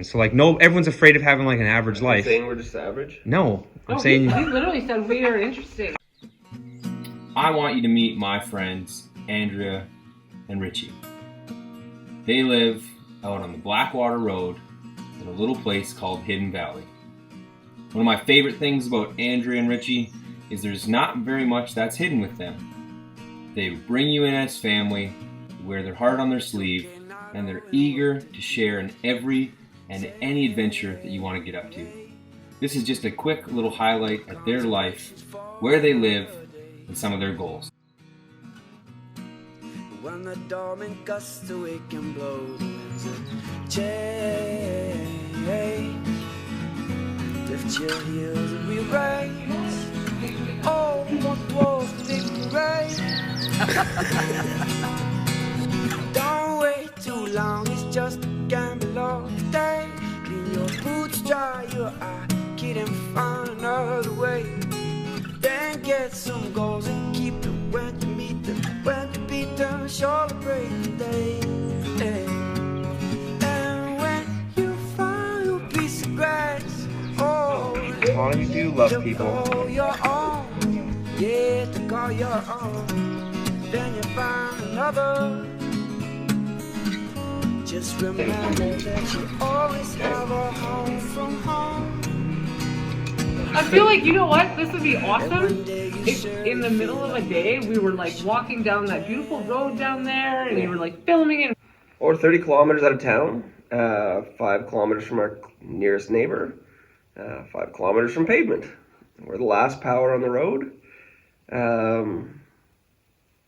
So like, no, everyone's afraid of having like an average Are you life. saying we're just average? No, I'm No, saying he literally said we are interesting. I want you to meet my friends, Andrea and Richie. They live out on the Blackwater Road in a little place called Hidden Valley. One of my favorite things about Andrea and Richie is there's not very much that's hidden with them. They bring you in as family, wear their heart on their sleeve, and they're eager to share in every and any adventure that you want to get up to. This is just a quick little highlight of their life, where they live, and some of their goals. When the dormant gusts awake and blow the winds of change, lift your heels and we rise. Oh, what was victory? Don't wait too long, it's just a gamble of the day. Clean your boots dry, your eye, kid, and find another way. Then get some goals and keep it when you meet them. When you beat them, surely break the day. And when you find your piece of grass, oh, All you do love to people. call your own, yeah, to call your own. Then you find another. Just remember that you always have a home from home. I feel like, you know what? This would be awesome if in the middle of a day we were like walking down that beautiful road down there and you were like filming and Or 30 kilometers out of town, 5 kilometers from our nearest neighbor, 5 kilometers from pavement. We're the last power on the road.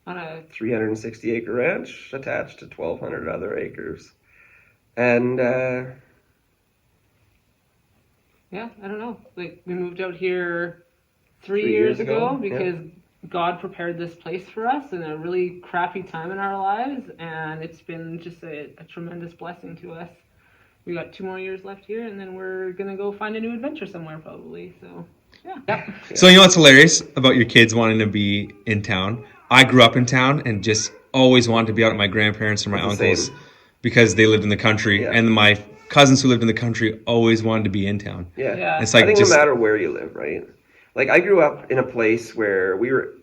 on a 360 acre ranch attached to 1,200 other acres. And yeah, I don't know. Like, we moved out here 3 3 years years ago ago, because God prepared this place for us in a really crappy time in our lives, and it's been just a tremendous blessing to us. We got 2 more years left here, and then we're gonna go find a new adventure somewhere probably. So yeah. So you know what's hilarious about your kids wanting to be in town? I grew up in town and just always wanted to be out at my grandparents or my It's the uncles same. because they lived in the country, Yeah. and my cousins who lived in the country always wanted to be in town. yeah. It's like I think just no matter where you live, right? Like I grew up in a place where we were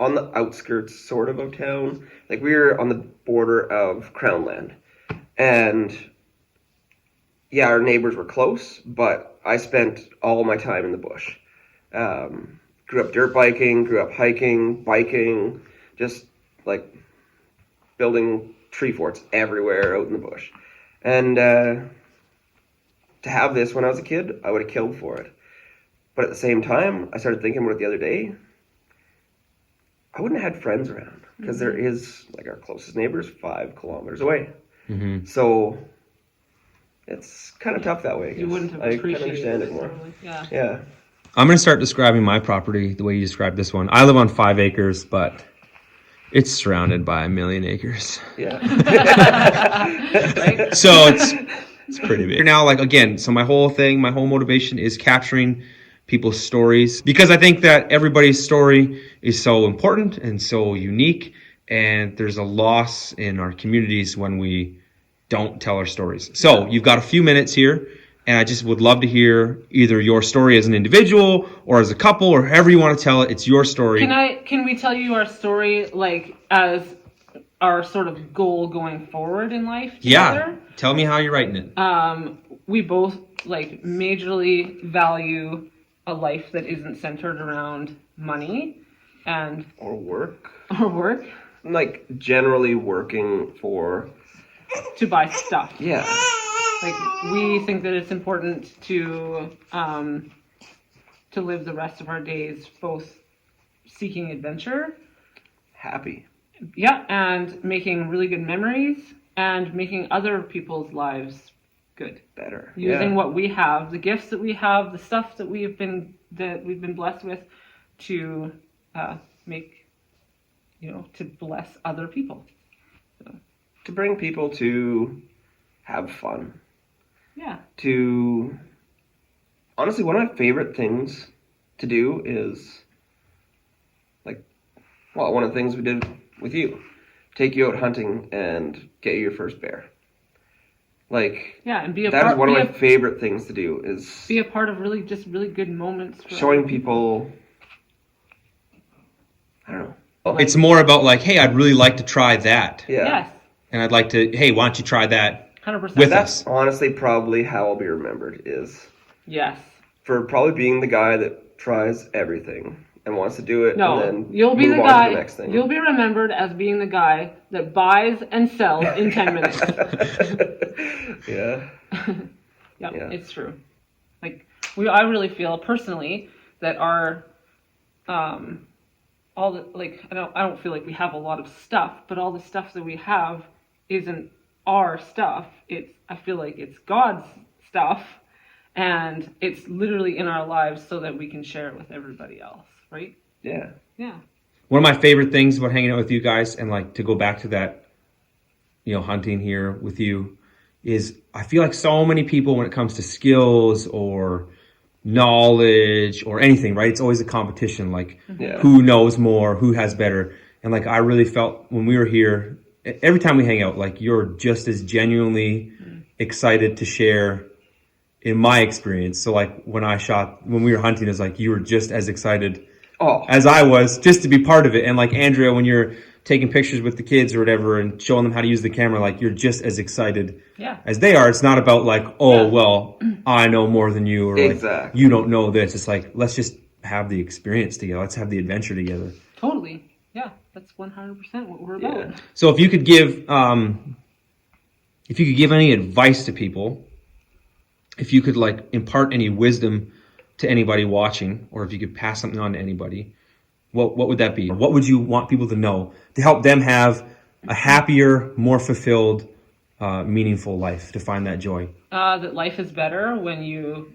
on the outskirts sort of town. Like we were on the border of Crown Land. And yeah, our neighbors were close, but I spent all my time in the bush. Grew up dirt biking, grew up hiking, biking, just like building tree forts everywhere out in the bush. And to have this when I was a kid, I would have killed for it. But at the same time, I started thinking about it the other day. I wouldn't have had friends around because there is, like, our closest neighbors 5 kilometers away. So it's kind of tough that way. You wouldn't have I kind of appreciated understand it it more. totally. Yeah. Yeah. I'm going to start describing my property the way you described this one. I live on 5 acres, but it's surrounded by 1,000,000 acres. Yeah. Right? So it's pretty big. Now, like, again, so my whole motivation is capturing people's stories because I think that everybody's story is so important and so unique, and there's a loss in our communities when we don't tell our stories. So you've got a few minutes here, and I just would love to hear either your story as an individual or as a couple or however you want to tell it. It's your story. Can we tell you our story like as our sort of goal going forward in life together? Yeah. Tell me how you're writing it. We both like majorly value a life that isn't centered around money and Or work. or work Like, generally working for... to buy stuff. Yeah. Like, we think that it's important to live the rest of our days both seeking adventure, Happy. yeah, and making really good memories and making other people's lives good. Better. Using what we have, the gifts that we have, the stuff that we've been blessed with, to make, to bless other people. So, To bring people to have fun. yeah. To... Honestly, one of my favorite things to do is... Like, well, one of the things we did with you. Take you out hunting and get you your first bear. Like, Yeah, and be a that part. is one of be my a- favorite things to do, is Be a part of really good moments. For showing other people, I don't know. It's more about like, hey, I'd really like to try that. Yeah. Yes, And I'd like to, hey, why don't you try that 100%. with That's us? honestly probably how I'll be remembered, is Yes. for probably being the guy that tries everything and wants to do it, No, and then you'll be move the on guy. to the next thing. You'll be remembered as being the guy that buys and sells in 10 minutes. Yeah. Yep, Yeah. it's true. Like I really feel personally that our all the like I don't feel like we have a lot of stuff, but all the stuff that we have isn't our stuff. I feel like it's God's stuff, and it's literally in our lives so that we can share it with everybody else, right? Yeah. Yeah. One of my favorite things about hanging out with you guys, and like to go back to that, hunting here with you, is I feel like so many people, when it comes to skills or knowledge or anything, right? It's always a competition, like Yeah. who knows more, who has better. And like I really felt when we were here, every time we hang out, like you're just as genuinely excited to share, in my experience. So like when we were hunting, it's like you were just as excited as I was just to be part of it. And like Andrea, when you're taking pictures with the kids or whatever and showing them how to use the camera, like you're just as excited as they are. It's not about like, well, I know more than you, or like you don't know this. It's like, let's just have the experience together. Let's have the adventure together. Totally. Yeah, that's 100% what we're about. Yeah. So if you could give any advice to people, if you could like impart any wisdom to anybody watching, or if you could pass something on to anybody, what would that be? What would you want people to know to help them have a happier, more fulfilled, meaningful life, to find that joy? That life is better when you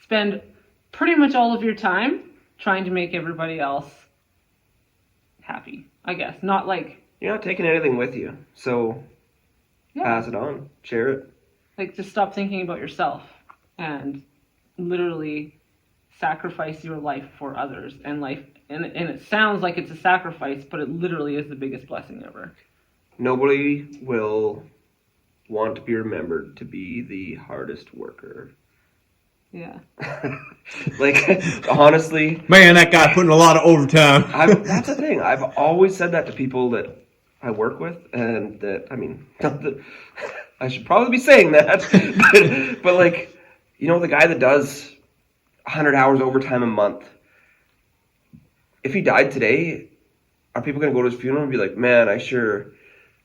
spend pretty much all of your time trying to make everybody else happy, I guess. Not like... You're not taking anything with you, so pass it on. Share it. Like, just stop thinking about yourself and literally sacrifice your life for others. And it sounds like it's a sacrifice, but it literally is the biggest blessing ever. Nobody will want to be remembered to be the hardest worker. Yeah. Like, honestly... Man, that guy putting a lot of overtime. That's the thing. I've always said that to people that I work with, and that, I mean, not that I should probably be saying that, but like, the guy that does 100 hours overtime a month, if he died today, are people going to go to his funeral and be like, man, I sure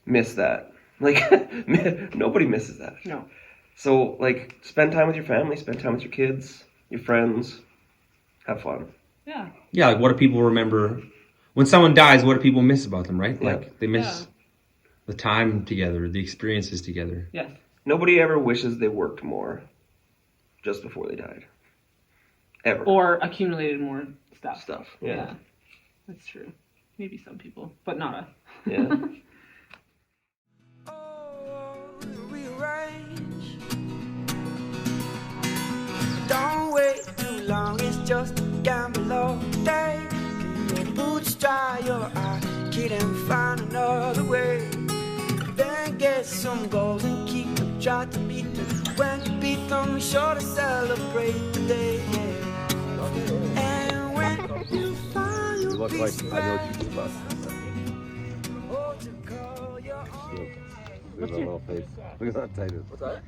miss that? Like, nobody misses that. No. So, like, spend time with your family, spend time with your kids, your friends, have fun. Yeah. Yeah, like what do people remember? When someone dies, what do people miss about them, right? Yeah. Like they miss the time together, the experiences together. Yes. Nobody ever wishes they worked more just before they died. Ever. Or accumulated more stuff. Yeah. That's true. Maybe some people, but not us. Yeah. Rearrange. Don't wait too long, it's just a gamble all day. Your boots dry, your eye, kid, and find another way. Then get some goals and keep them, try to beat them. When you beat them, be sure to celebrate the day. And when you find your look like I know what you about. oh, to call your own. Look at that little face. Look at that tight. What's that?